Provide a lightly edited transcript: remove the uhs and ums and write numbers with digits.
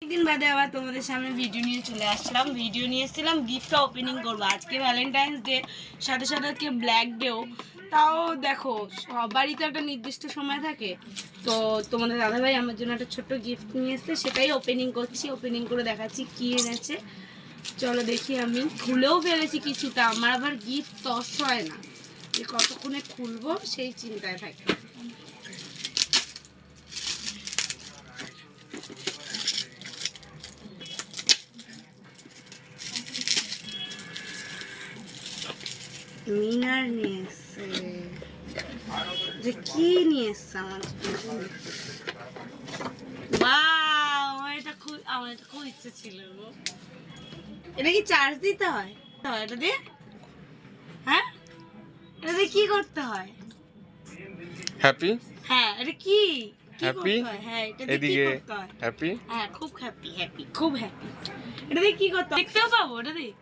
একদিন বাদে আবার তোমাদের সামনে ভিডিও নিয়ে চলে আসলাম। ভিডিও নিয়ে এসেছিলাম গিফটটা ওপেনিং করবো। আজকে ভ্যালেন্টাইন্স ডে, সাথে সাথে আজকে ব্ল্যাক ডেও। তাও দেখো সবারই তো একটা নির্দিষ্ট সময় থাকে। তো তোমাদের দাদাভাই আমার জন্য একটা ছোট্ট গিফট নিয়ে এসছে, সেটাই ওপেনিং করছি। ওপেনিং করে দেখাচ্ছি কী এনেছে। চলো দেখি। আমি খুলেও ফেলেছি কিছুটা। আমার আবার গিফট তস হয় না, যে কতক্ষণে খুলবো সেই চিন্তায় থাকে। মিনার নিয়ে এসছে, যে কি নিয়ে এসছে আমার আমার এটা খুব ইচ্ছে ছিল। এটা কি চার্জ দিতে হয়? এটা দিয়ে, হ্যাঁ এটা দিয়ে কি করতে হয়? হ্যাপি, হ্যাঁ এটা কি হ্যাপি, হ্যাঁ এটা দিয়ে কি করতে হয়? হ্যাপি, হ্যাঁ খুব হ্যাপি, খুব হ্যাপি। এটা দিয়ে কি করতে হয়? দেখতেও পাবো এটা দিয়ে?